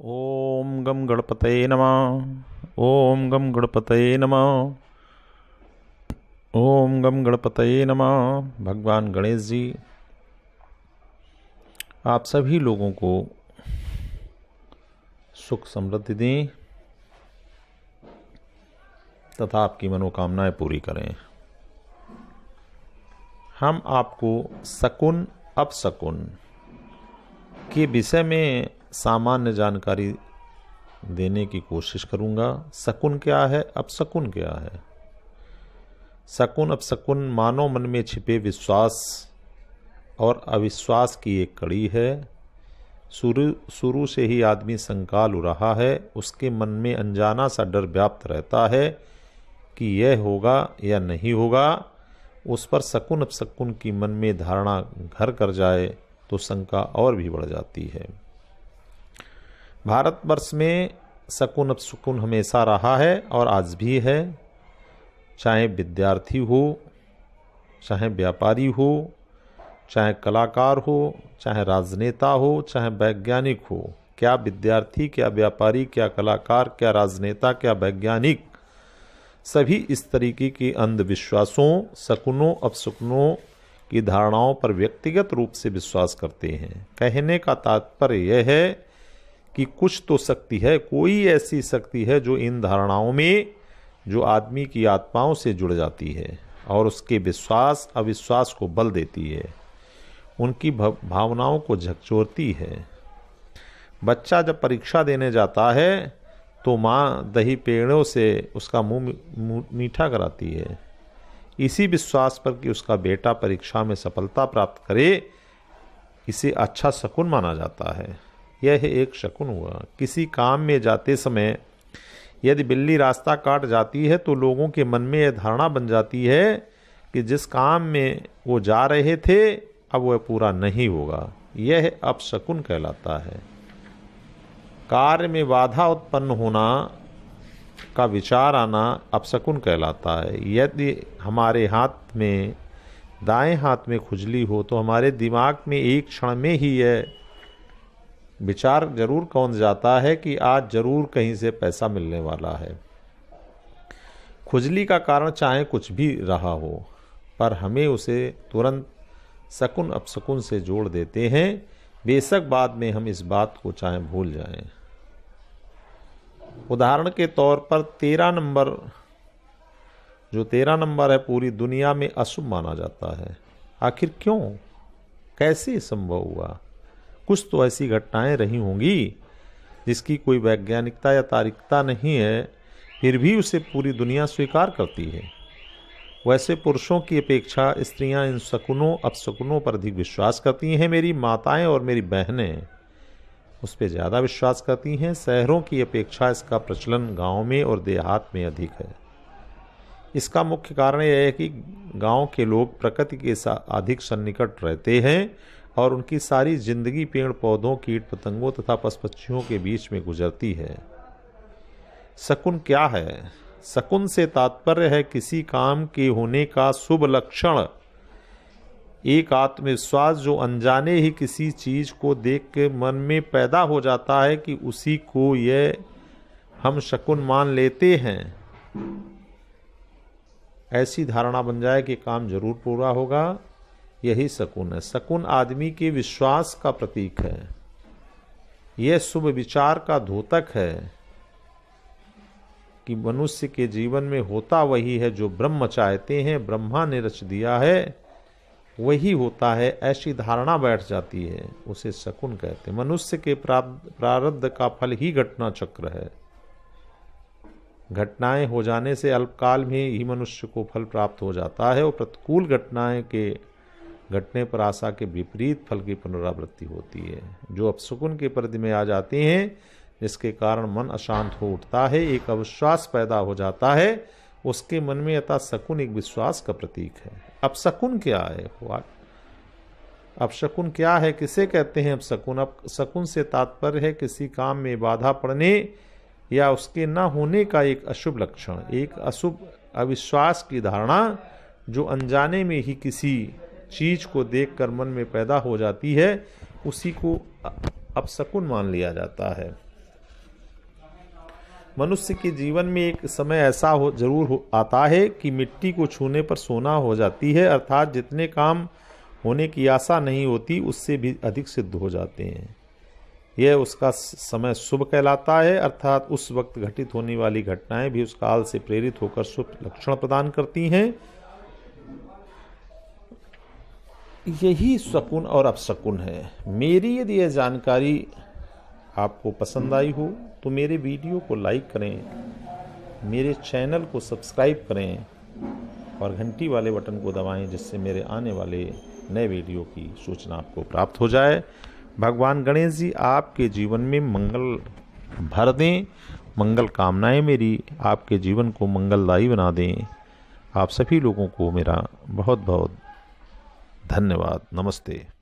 ओम गम गणपतये नमः। ओम गम गणपतये नमः। ओम गम गणपतये नमः। भगवान गणेश जी आप सभी लोगों को सुख समृद्धि दें तथा आपकी मनोकामनाएं पूरी करें। हम आपको शकुन अपशकुन के विषय में सामान्य जानकारी देने की कोशिश करूंगा। शकुन क्या है, अपशकुन क्या है? शकुन अपशकुन मानव मन में छिपे विश्वास और अविश्वास की एक कड़ी है। शुरू से ही आदमी संकाल रहा है, उसके मन में अनजाना सा डर व्याप्त रहता है कि यह होगा या नहीं होगा। उस पर शकुन अपशकुन की मन में धारणा घर कर जाए तो शंका और भी बढ़ जाती है। भारतवर्ष में शकुन अपशकुन हमेशा रहा है और आज भी है। चाहे विद्यार्थी हो, चाहे व्यापारी हो, चाहे कलाकार हो, चाहे राजनेता हो, चाहे वैज्ञानिक हो। क्या विद्यार्थी, क्या व्यापारी, क्या कलाकार, क्या राजनेता, क्या वैज्ञानिक, सभी इस तरीके के अंधविश्वासों, शकुनों अपशकुनों की धारणाओं पर व्यक्तिगत रूप से विश्वास करते हैं। कहने का तात्पर्य यह है कि कुछ तो शक्ति है, कोई ऐसी शक्ति है जो इन धारणाओं में, जो आदमी की आत्माओं से जुड़ जाती है और उसके विश्वास अविश्वास को बल देती है, उनकी भावनाओं को झकझोरती है। बच्चा जब परीक्षा देने जाता है तो माँ दही पेड़ों से उसका मुंह मीठा कराती है, इसी विश्वास पर कि उसका बेटा परीक्षा में सफलता प्राप्त करे। इसे अच्छा शकुन माना जाता है। यह एक शकुन हुआ। किसी काम में जाते समय यदि बिल्ली रास्ता काट जाती है तो लोगों के मन में यह धारणा बन जाती है कि जिस काम में वो जा रहे थे अब वह पूरा नहीं होगा। यह अपशकुन कहलाता है। कार्य में बाधा उत्पन्न होना का विचार आना अपशकुन कहलाता है। यदि हमारे हाथ में, दाएं हाथ में खुजली हो तो हमारे दिमाग में एक क्षण में ही यह विचार जरूर कौंध जाता है कि आज जरूर कहीं से पैसा मिलने वाला है। खुजली का कारण चाहे कुछ भी रहा हो, पर हमें उसे तुरंत शकुन अपशकुन से जोड़ देते हैं, बेशक बाद में हम इस बात को चाहे भूल जाएं। उदाहरण के तौर पर 13 नंबर है पूरी दुनिया में अशुभ माना जाता है। आखिर क्यों, कैसे संभव हुआ? कुछ तो ऐसी घटनाएं रही होंगी जिसकी कोई वैज्ञानिकता या तार्किकता नहीं है, फिर भी उसे पूरी दुनिया स्वीकार करती है। वैसे पुरुषों की अपेक्षा स्त्रियां इन शकुनों अपशकुनों पर अधिक विश्वास करती हैं। मेरी माताएं और मेरी बहनें उस पर ज़्यादा विश्वास करती हैं। शहरों की अपेक्षा इसका प्रचलन गांव में और देहात में अधिक है। इसका मुख्य कारण यह है कि गांव के लोग प्रकृति के साथ अधिक सन्निकट रहते हैं और उनकी सारी जिंदगी पेड़ पौधों, कीट पतंगों तथा पशु पक्षियों के बीच में गुजरती है। शकुन क्या है? शकुन से तात्पर्य है किसी काम के होने का शुभ लक्षण। एक आत्मविश्वास जो अनजाने ही किसी चीज को देख के मन में पैदा हो जाता है कि उसी को यह हम शकुन मान लेते हैं। ऐसी धारणा बन जाए कि काम जरूर पूरा होगा, यही शकुन है। शकुन आदमी के विश्वास का प्रतीक है। यह शुभ विचार का द्योतक है कि मनुष्य के जीवन में होता वही है जो ब्रह्म चाहते हैं, ब्रह्मा ने रच दिया है, वही होता है। ऐसी धारणा बैठ जाती है, उसे शकुन कहते हैं। मनुष्य के प्रारब्ध का फल ही घटना चक्र है। घटनाएं हो जाने से अल्पकाल में ही मनुष्य को फल प्राप्त हो जाता है और प्रतिकूल घटनाएं के घटने पर आशा के विपरीत फल की पुनरावृत्ति होती है, जो अपशकुन के परिधि में आ जाते हैं, जिसके कारण मन अशांत हो उठता है, एक अविश्वास पैदा हो जाता है उसके मन में। अतः शकुन एक विश्वास का प्रतीक है। अपशकुन क्या है? अपशकुन क्या है, किसे कहते हैं अपशकुन? अपशकुन से तात्पर्य है किसी काम में बाधा पड़ने या उसके न होने का एक अशुभ लक्षण, एक अशुभ अविश्वास की धारणा जो अनजाने में ही किसी चीज को देखकर मन में पैदा हो जाती है, उसी को अपशकुन मान लिया जाता है। मनुष्य के जीवन में एक समय ऐसा जरूर आता है कि मिट्टी को छूने पर सोना हो जाती है, अर्थात जितने काम होने की आशा नहीं होती उससे भी अधिक सिद्ध हो जाते हैं। यह उसका समय शुभ कहलाता है, अर्थात उस वक्त घटित होने वाली घटनाएं भी उस काल से प्रेरित होकर शुभ लक्षण प्रदान करती हैं। यही शकुन और अपशकुन है। मेरी यदि यह जानकारी आपको पसंद आई हो तो मेरे वीडियो को लाइक करें, मेरे चैनल को सब्सक्राइब करें और घंटी वाले बटन को दबाएं, जिससे मेरे आने वाले नए वीडियो की सूचना आपको प्राप्त हो जाए। भगवान गणेश जी आपके जीवन में मंगल भर दें, मंगल कामनाएं मेरी आपके जीवन को मंगलदायी बना दें। आप सभी लोगों को मेरा बहुत बहुत धन्यवाद। नमस्ते।